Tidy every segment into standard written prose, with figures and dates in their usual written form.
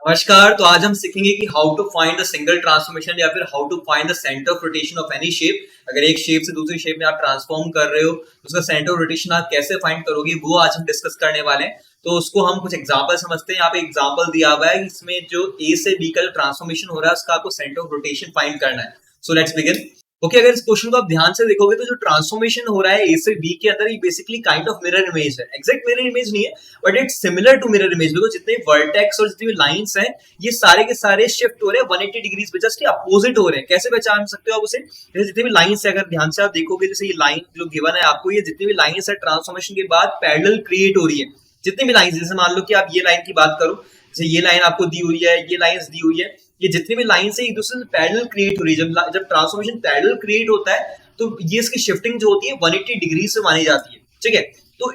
नमस्कार। तो आज हम सीखेंगे कि how to find the single transformation या फिर how to find the centre of rotation of any shape. अगर एक शेप से दूसरी शेप में आप ट्रांसफॉर्म कर रहे हो तो उसका सेंटर ऑफ रोटेशन आप कैसे फाइंड करोगे वो आज हम डिस्कस करने वाले हैं। तो उसको हम कुछ एग्जांपल समझते हैं। यहाँ पे एग्जांपल दिया हुआ है, इसमें जो ए से बी का ट्रांसफॉर्मेशन हो रहा है उसका आपको सेंटर ऑफ रोटेशन फाइंड करना है। So let's begin. ओके, अगर इस क्वेश्चन को आप ध्यान से देखोगे तो जो ट्रांसफॉर्मेशन हो रहा है ए से बी के अंदर, ये basically kind of mirror image है। एग्जैक्ट मिरर इमेज नहीं है but it's similar to mirror image. Because जितने वर्टेक्स और जितनी लाइंस हैं ये सारे के सारे शिफ्ट हो रहे हैं 180 डिग्रीज पे, जस्ट अपोजिट हो रहे हैं। कैसे पहचान सकते हो आप उसे? जैसे जितनी भी लाइंस है, अगर ध्यान से आप देखोगे, जैसे ये लाइन जो गिवन है आपको, ये जितनी भी लाइंस है ट्रांसफॉर्मेशन के बाद पैरेलल क्रिएट हो रही है। जितनी भी लाइंस, जैसे मान लो कि आप ये लाइन की बात करो, जैसे ये लाइन आपको दी हुई है, ये लाइंस दी हुई है, ये जितनी भी लाइंस है एक दूसरे से पैरेलल क्रिएट हो रही है। जब ट्रांसफॉर्मेशन पैरेलल क्रिएट होता है तो ये इसकी शिफ्टिंग जो होती है 180 डिग्री से मानी जाती है। ठीक है, तो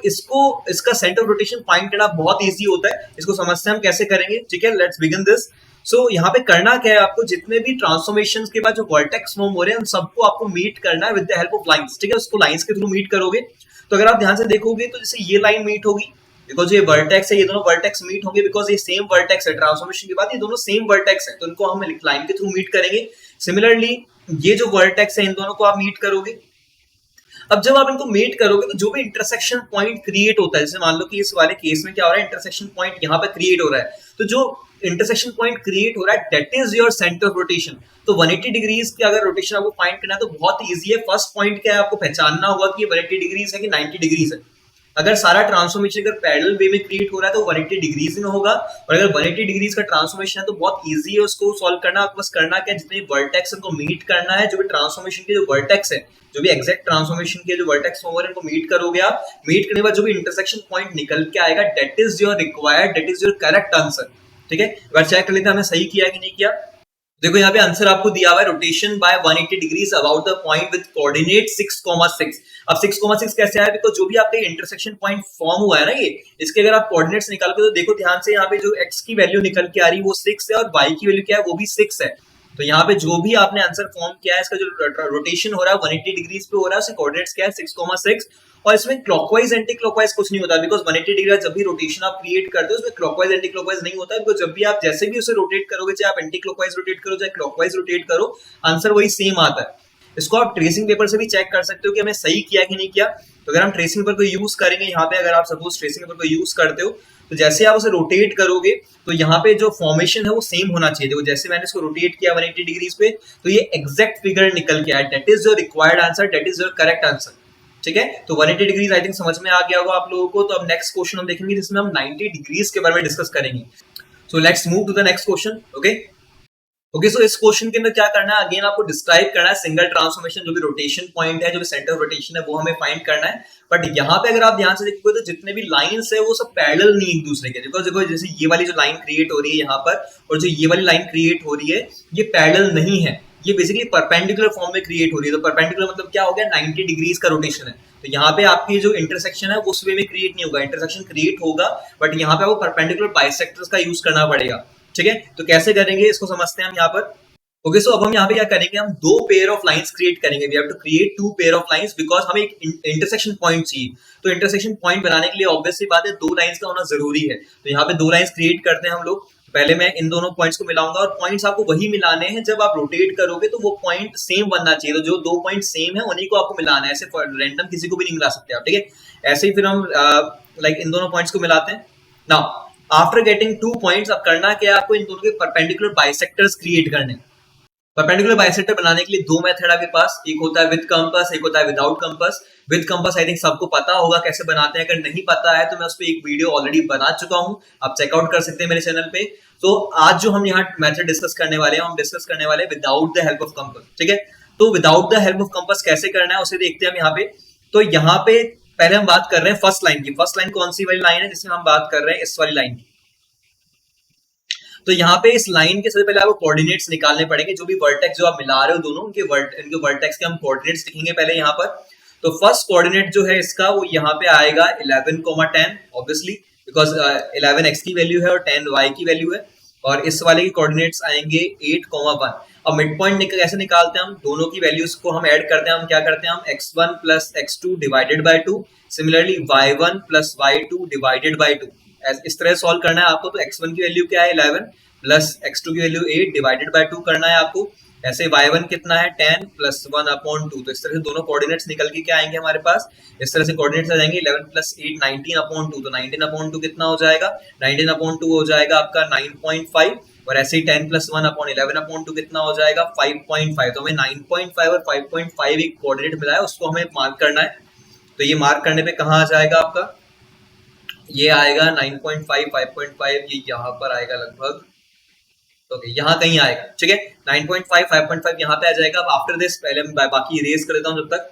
इसका सेंटर ऑफ रोटेशन फाइंड करना बहुत इजी होता है। इसको समझते हैं हम कैसे करेंगे। ठीक है, लेट्स बिगिन दिस। सो यहाँ पे करना क्या है आपको, जितने भी ट्रांसफॉर्मेशन के बाद जो वर्टेक्स फॉर्म हो रहे हैं उन सबको आपको मीट करना है with the help of lines. ठीक है, उसको लाइंस के थ्रू मीट करोगे। तो अगर आप ध्यान से देखोगे तो जैसे ये लाइन मीट होगी बिकॉज ये वर्टेक्स है, ये दोनों वर्टेक्स मीट होंगे बिकॉज ये सेम वर्टेक्स है। ट्रांसफॉर्मेशन के बाद ये दोनों सेम वर्टेक्स है तो इनको हम लाइन के थ्रू मीट करेंगे। सिमिलरली ये जो वर्टेक्स है इन दोनों को आप मीट करोगे। अब जब आप इनको मीट करोगे तो जो भी इंटरसेक्शन पॉइंट क्रिएट होता है, जैसे मान लो कि इस वाले केस में क्या हो रहा है, इंटरसेक्शन पॉइंट यहाँ पे क्रिएट हो रहा है, तो जो इंटरसेक्शन पॉइंट क्रिएट हो रहा है that is your centre of rotation. तो 180 डिग्रीज की अगर रोटेशन आपको फाइंड करना है तो बहुत इजी है। फर्स्ट पॉइंट क्या है, आपको पहचानना होगा कि 180 डिग्रीज है कि 90 डिग्रीज है। अगर सारा ट्रांसफॉर्मेशन अगर पैरेलल वे में क्रिएट हो रहा है तो 180 डिग्रीज में होगा, और अगर 180 डिग्रीज का ट्रांसफॉर्मेशन है तो बहुत इजी है उसको सॉल्व करना। आपको बस करना क्या है, जितने वर्टेक्स उनको मीट करना है। जो भी ट्रांसफॉर्मेशन के जो वर्टेक्स है, जो भी एग्जैक्ट ट्रांसफॉर्मेशन के जो वर्टेक्स होंगे उनको मीट करोगे आप। मीट करने के बाद जो भी इंटरसेक्शन पॉइंट निकल के आएगा that is your required, that is your correct answer. ठीक है, एक बार चेक कर लेते हैं हमने सही किया कि नहीं किया। देखो यहाँ पे आंसर आपको दिया हुआ है, rotation bye 180 degrees about the point with coordinate 6,6। अब 6,6 कैसे आया, बिकॉज जो भी आपके इंटरसेक्शन पॉइंट फॉर्म हुआ है ना, ये इसके अगर आप कोऑर्डिनेट्स निकालोगे तो देखो ध्यान से, यहाँ पे जो x की वैल्यू निकल के आ रही है वो 6 है और y की वैल्यू क्या है, वो भी 6 है। तो यहाँ पे जो भी आपने आंसर फॉर्म किया है, इसका जो रोटेशन हो रहा है 180 डिग्रीज पे हो रहा है, उसके कोऑर्डिनेट्स क्या है 6,6। और इसमें क्लॉकवाइज एंटी क्लॉकवाइज कुछ नहीं होता बिकॉज 180 डिग्री जब भी रोटेशन आप क्रिएट करते हो उसमें क्लॉकवाइज एंटी क्लॉकवाइज नहीं होता। बिकॉज जब भी आप जैसे भी उसे रोटेट करोगे, चाहे आप एंटी क्लॉकवाइज रोटेट करो चाहे क्लॉकवाइज रोटेट करो, आंसर वही सेम आता है। इसको आप ट्रेसिंग पेपर से भी चेक कर सकते हो कि हमें सही किया कि नहीं किया। तो अगर हम ट्रेसिंग पेपर को यूज करेंगे यहाँ पे, अगर आप सपोज ट्रेसिंग पेपर को यूज करते हो तो जैसे आप उसे रोटेट करोगे तो यहाँ पे जो फॉर्मेशन है वो सेम होना चाहिए। देखो जैसे मैंने इसको रोटेट किया 180 डिग्रीज पे तो ये एग्जैक्ट फिगर निकल के आया, that is your required answer, that is your correct answer. ठीक है, तो 180 डिग्रीज आई थिंक समझ में आ गया होगा आप लोगों को। तो अब नेक्स्ट क्वेश्चन हम देखेंगे जिसमें हम 90 डिग्रीज के बारे में डिस्कस करेंगे। So let's move to the next question. Okay, so इस क्वेश्चन के अंदर क्या करना है, अगेन आपको डिस्क्राइब करना है सिंगल ट्रांसफॉर्मेशन। जो भी रोटेशन पॉइंट है, जो भी सेंटर ऑफ रोटेशन है, वो हमें फाइंड करना है। बट यहाँ पे अगर आप ध्यान से देखोगे तो जितने भी लाइंस है वो सब पैरेलल नहीं एक दूसरे के। देखो जैसे ये वाली जो लाइन क्रिएट हो रही है यहाँ पर और जो ये वाली लाइन क्रिएट हो रही है, ये पैरेलल नहीं है, ये बेसिकली परपेंडिकुलर फॉर्म में क्रिएट हो रही है। तो परपेंडिकुलर मतलब क्या हो गया, 90 डिग्रीज का रोटेशन है। तो यहाँ पे आपकी जो इंटरसेक्शन है वो उस वे में क्रिएट नहीं होगा, इंटरसेक्शन क्रिएट होगा बट यहाँ पे आपको परपेंडिकुलर बाइसेक्टर्स का यूज करना पड़ेगा। ठीक है, तो कैसे करेंगे इसको समझते हैं हम यहाँ पर। ओके, सो अब हम यहाँ पे क्या करेंगे, हम दो पेयर ऑफ लाइंस क्रिएट करेंगे। We have to create two pair of lines because हमें एक इंटरसेक्शन पॉइंट चाहिए। तो इंटरसेक्शन पॉइंट बनाने के लिए ऑब्वियसली बात है दो लाइंस का होना जरूरी है। तो यहाँ पे दो लाइंस क्रिएट करते हैं हम लोग। पहले मैं इन दोनों पॉइंट्स को मिलाऊंगा और पॉइंट्स आपको वही मिलाने हैं, जब आप रोटेट करोगे तो वो पॉइंट सेम बनना चाहिए। तो जो दो पॉइंट सेम है उन्हीं को आपको मिलाना है, ऐसे रैंडम किसी को भी नहीं मिला सकते आप। ठीक है, ऐसे ही फिर हम इन दोनों पॉइंट्स को मिलाते हैं। Now after getting two points, अब करना क्या है, आपको इन दोनों के परपेंडिकुलर बाइसेक्टर्स क्रिएट करने। परपेंडिकुलर बाइसेक्टर बनाने के लिए दो मेथड आपके पास, एक होता है विद कंपास, एक होता है without compass. With compass I think सबको पता होगा कैसे बनाते हैं। अगर नहीं पता है तो मैं उस पर एक वीडियो ऑलरेडी बना चुका हूं, आप चेकआउट कर सकते हैं मेरे चैनल पे। तो आज जो हम यहाँ मेथड डिस्कस करने वाले हैं, हम डिस्कस करने वाले हैं without the help of compass. ठीक है, तो without the help of compass कैसे करना है उसे देखते हैं हम यहाँ पे। तो यहाँ पे पहले हम बात कर रहे हैं फर्स्ट लाइन की। फर्स्ट लाइन कौन सी वाली लाइन है जिसमें हम बात कर रहे हैं, इस वाली लाइन की। तो यहाँ पे इस लाइन के सबसे पहले आपको कोऑर्डिनेट्स निकालने पड़ेंगे। जो भी वर्टेक्स जो आप मिला रहे हो दोनों, उनके वर्टेक्स के हम कोऑर्डिनेट्स लिखेंगे पहले यहाँ पर। तो फर्स्ट कोऑर्डिनेट जो है इसका वो यहाँ पे आएगा 11,10 ऑब्वियसली बिकॉज 11 x की वैल्यू है और 10 y की वैल्यू है। और इस वाले के कोऑर्डिनेट्स आएंगे 8,1। अब मिड पॉइंट कैसे निकालते हैं हम, दोनों की वैल्यूज को हम ऐड करते हैं। हम क्या करते हैं, हम x1 plus x2 divided by 2, similarly y1 plus y2 divided by 2। इस तरह सॉल्व करना है आपको। तो x1 की वैल्यू क्या है 11, प्लस x2 की वैल्यू 8 डिवाइडेड बाय 2 करना है आपको। ऐसे y1 कितना है 10 प्लस 1/2। तो इस तरह से दोनों कोऑर्डिनेट्स निकल के क्या आएंगे हमारे पास, इस तरह से कोऑर्डिनेट्स आ जाएंगे 11 प्लस 8 19/2। तो 19/2 कितना हो जाएगा, 19/2 हो जाएगा आपका 9.5, और ऐसे ही 10 प्लस 1/11/2 कितना हो जाएगा 5.5। तो हमें 9.5 और 5.5 एक कोऑर्डिनेट मिला है, उसको हमें मार्क करना है। तो ये मार्क करने पे कहाँ आ जाएगा आपका, ये आएगा 9.5 5.5, ये यहाँ पर आएगा लगभग, ओके यहाँ कहीं आएगा, ठीक है 9.5 5.5 यहाँ पे आ जाएगा। अब आफ्टर दिस पहले हम बाकी इरेज कर देता हूँ जब तक।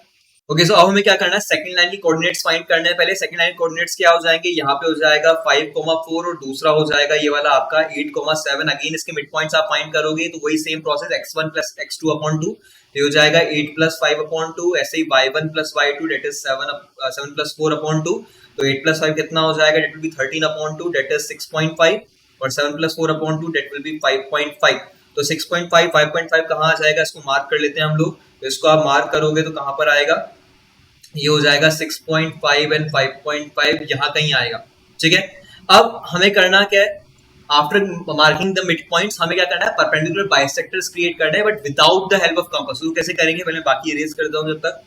ओके सो अब हमें क्या करना है, सेकंड लाइन की कोऑर्डिनेट्स फाइंड करने हैं। पहले सेकंड लाइन कोऑर्डिनेट्स क्या हो जाएंगे, यहाँ पे हो जाएगा 5,4 और दूसरा हो जाएगा ये वाला आपका 8,7। अगेन इसके मिड पॉइंट्स आप फाइंड करोगे तो वही same process x1 plus x2/2, ये हो जाएगा 8 प्लस 5/2। ऐसे ही y1 plus y2 that is 7 plus 4/2। तो 8 प्लस 5 कितना हो जाएगा, that will be 13/2 that is 6.5, और 7 प्लस 4/2 डेट विल बी 5.5। तो 6.5 5.5 कहाँ आ जाएगा, इसको मार्क कर लेते हैं हम लोग। तो इसको आप मार्क करोगे तो कहाँ पर आएगा, ये हो जाएगा 6.5 एंड 5.5 यहाँ कहीं आएगा, ठीक है। अब हमें करना क्या है, after marking the mid points हमें क्या करना है, परपेंडिकुलर बाइसेक्टर्स क्रिएट करना है, but without the help of compass. तो कैसे करेंगे, पहले बाकी इरेज कर देता हूं जब तक।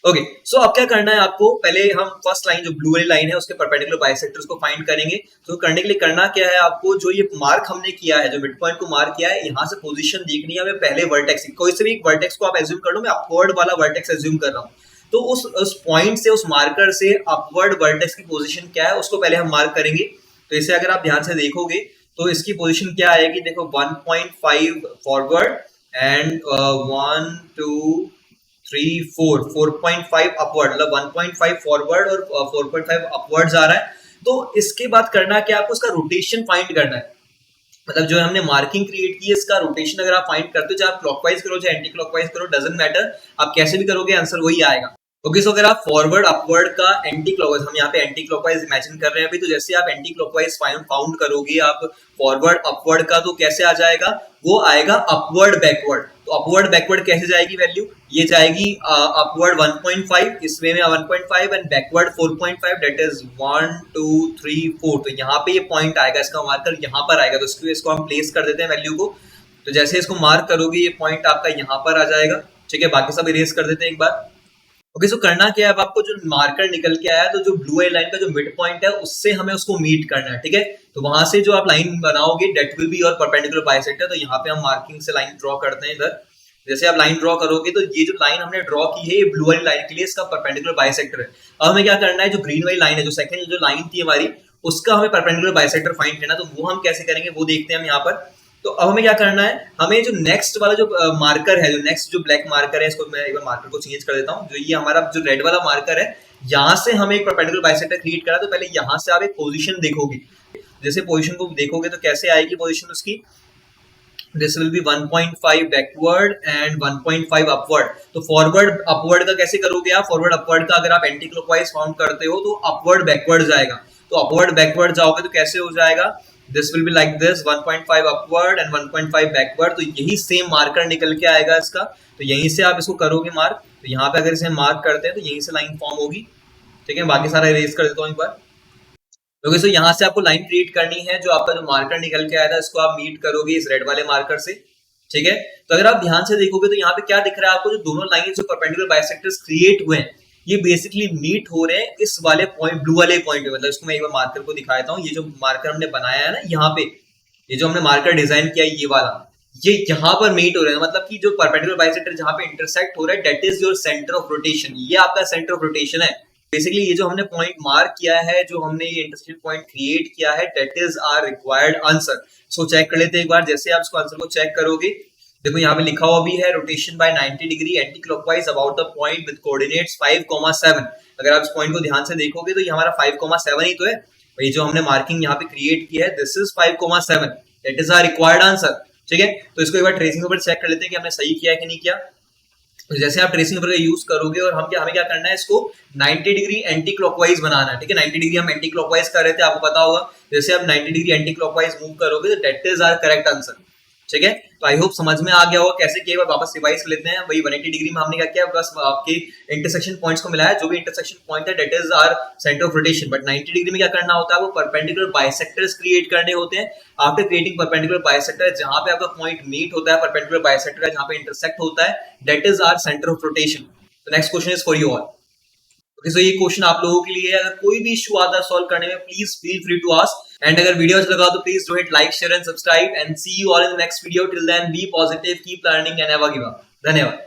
ओके सो अब क्या करना है आपको, पहले हम फर्स्ट लाइन जो ब्लू वाली लाइन है उसके परपेंडिकुलर बाइसेक्टर्स को फाइंड करेंगे। तो करने के लिए करना क्या है आपको, जो ये मार्क हमने किया है, जो मिड पॉइंट को मार्क किया है, यहाँ से पोजीशन देखनी है हमें। पहले वर्टेक्स, कोई से भी एक वर्टेक्स को आप एज्यूम कर लो, मैं अपवर्ड वाला वर्टेक्स एज्यूम कर रहा हूँ। तो उस पॉइंट से, उस मार्कर से अपवर्ड वर्टेक्स की पोजीशन क्या है उसको पहले हम मार्क करेंगे। तो इसे अगर आप ध्यान से देखोगे तो इसकी पोजीशन क्या आएगी, देखो 1.5 फॉरवर्ड एंड 1 2 3 4 4.5 अपवर्ड, मतलब 1.5 फॉरवर्ड और 4.5 अपवर्ड्स आ रहा है। तो इसके बाद करना क्या, आपको उसका रोटेशन फाइंड करना है। मतलब जो हमने मार्किंग क्रिएट की है, इसका रोटेशन अगर आप फाइंड करते हो, चाहे आप क्लॉकवाइज करो चाहे एंटी क्लॉकवाइज करो, डजंट मैटर, आप कैसे भी करोगे आंसर वही आएगा। ओके सो अगर आप फॉरवर्ड अपवर्ड का एंटी क्लॉकवाइज, हम यहाँ पे एंटी क्लॉकवाइज इमेजिन कर रहे हैं अभी, तो जैसे आप एंटी क्लॉकवाइज फाउंड करोगे आप फॉरवर्ड अपवर्ड का, तो कैसे आ जाएगा, वो आएगा अपवर्ड बैकवर्ड। तो अपवर्ड बैकवर्ड कैसे जाएगी वैल्यू, ये जाएगी अपवर्ड 1.5, इसमें 1.5 एंड बैकवर्ड 4.5, दैट इज 1 2 3 4। तो यहाँ पे ये पॉइंट आएगा, इसका मार्कर यहाँ पर आएगा। तो इसको हम प्लेस कर देते हैं वैल्यू को। तो जैसे इसको मार्क करोगे ये पॉइंट आपका यहाँ पर आ जाएगा, ठीक है। बाकी सब इरेज कर देते हैं एक बार। ओके सो करना क्या है, अब आपको जो मार्कर निकल के आया, तो जो ब्लू वाली लाइन का जो मिड पॉइंट है उससे हमें उसको मीट करना है, ठीक है। तो वहां से जो आप लाइन बनाओगे that will be your perpendicular bisector. तो यहाँ पे हम मार्किंग से लाइन ड्रॉ करते हैं इधर। जैसे आप लाइन ड्रॉ करोगे तो ये जो लाइन हमने ड्रॉ की है, ये ब्लू वाली लाइन के लिए इसका परपेंडिकुलर बाइसेक्टर है। अब हमें क्या करना है, जो ग्रीन वाली लाइन है, जो सेकंड जो लाइन थी हमारी, उसका हमें परपेंडिकुलर बाइसेक्टर फाइंड करना है। तो वो हम कैसे करेंगे वो देखते हैं हम यहाँ पर। तो अब हमें क्या करना है, हमें जो नेक्स्ट वाला जो मार्कर है, जो नेक्स्ट जो ब्लैक मार्कर है, इसको मैं एक बार मार्कर को चेंज कर देता हूँ। जो ये हमारा जो रेड वाला मार्कर है, यहाँ से हमें एक परपेंडिकुलर बाइसेक्टर क्रिएट करा। तो पहले यहाँ से आप एक पोजीशन देखोगे, जैसे पोजीशन को देखोगे तो कैसे आएगी पोजीशन उसकी, this will be 1.5 backward and 1.5 upward. तो फॉरवर्ड अपवर्ड का कैसे करोगे आप, फॉरवर्ड अपवर्ड का अगर आप एंटी क्लॉकवाइज फाउंड करते हो तो अपवर्ड बैकवर्ड जाएगा। तो अपवर्ड बैकवर्ड जाओगे तो कैसे हो जाएगा, this will be like this 1.5 upward and 1.5 backward. तो यही सेम मार्कर निकल के आएगा इसका। तो यहीं से आप इसको करोगे मार्क। तो यहाँ पे अगर इसे मार्क करते हैं तो यहीं से लाइन फॉर्म होगी, ठीक है। बाकी सारा इरेज कर देता हूँ एक बार। ओके सो यहाँ से आपको लाइन क्रिएट करनी है, जो आपका जो मार्कर निकल के आया था इसको आप मीट करोगे इस रेड वाले मार्कर से, ठीक है। तो अगर आप ध्यान से देखोगे तो यहाँ पे क्या दिख रहा है आपको, जो दोनों लाइन जो परपेंडिकुलर बाइसेक्टर्स क्रिएट हुए हैं, ये बेसिकली मीट हो रहे हैं इस वाले पॉइंट, ब्लू वाले पॉइंट पे। मतलब इसको मैं एक बार मार्कर को दिखा देता हूँ। ये जो मार्कर हमने बनाया है ना यहाँ पे, ये जो हमने मार्कर डिजाइन किया है ये वाला, ये यहाँ पर मीट हो रहे हैं। मतलब कि जो परपेंडिकुलर बाइसेक्टर जहाँ पे इंटरसेक्ट हो रहा है, that is your centre of rotation. ये आपका सेंटर ऑफ रोटेशन है। बेसिकली ये जो हमने पॉइंट मार्क किया है, जो हमने ये इंटरसेक्शन पॉइंट क्रिएट किया है, that is our required answer. So check कर लेते हैं एक बार। जैसे आप इसको आंसर को चेक करोगे, देखो यहाँ पे लिखा हुआ भी है, rotation bye 90 degree anti clockwise about the point with coordinates 5,7। अगर आप इस पॉइंट को ध्यान से देखोगे तो ये हमारा 5,7 ही तो है। ये जो हमने मार्किंग यहाँ पे क्रिएट की है, this is 5,7, that is our required answer, ठीक है। तो इसको एक बार ट्रेसिंग पेपर चेक कर लेते हैं कि हमने सही किया है कि नहीं किया। तो जैसे आप ट्रेसिंग पेपर का यूज करोगे और हमें क्या करना है, इसको 90 डिग्री एंटी क्लॉकवाइज बनाना है, ठीक है। 90 डिग्री हम एंटी क्लॉकवाइज कर रहे थे, आपको पता होगा। जैसे आप 90 डिग्री एंटी क्लॉकवाइज मूव करोगे तो that is our correct answer. ठीक है, तो आई होप समझ में आ गया होगा कैसे किया। वापस रिवाइज कर लेते हैं। वही 180 डिग्री में हमने क्या किया, बस आपके इंटरसेक्शन पॉइंट्स को मिलाया, जो भी इंटरसेक्शन पॉइंट है that is our centre of rotation. But 90 degree में क्या करना होता है, वो परपेंडिकुलर बाइसेक्टर्स क्रिएट करने होते हैं। आफ्टर क्रिएटिंग परपेंडिकुलर बाइसेक्टर, जहां पे आपका पॉइंट मीट होता है, परपेंडिकुलर बाइसेक्टर है जहां पे इंटरसेक्ट होता है, that is our centre of rotation. तो next question is for you all. Okay, so ये क्वेश्चन आप लोगों के लिए है। अगर कोई भी इशू आता है सॉल्व करने में, please feel free to ask. And अगर वीडियो अच्छा लगा तो please do hit like, share and subscribe, and see you all in the next video. Till then be positive, keep learning and never give up. धन्यवाद।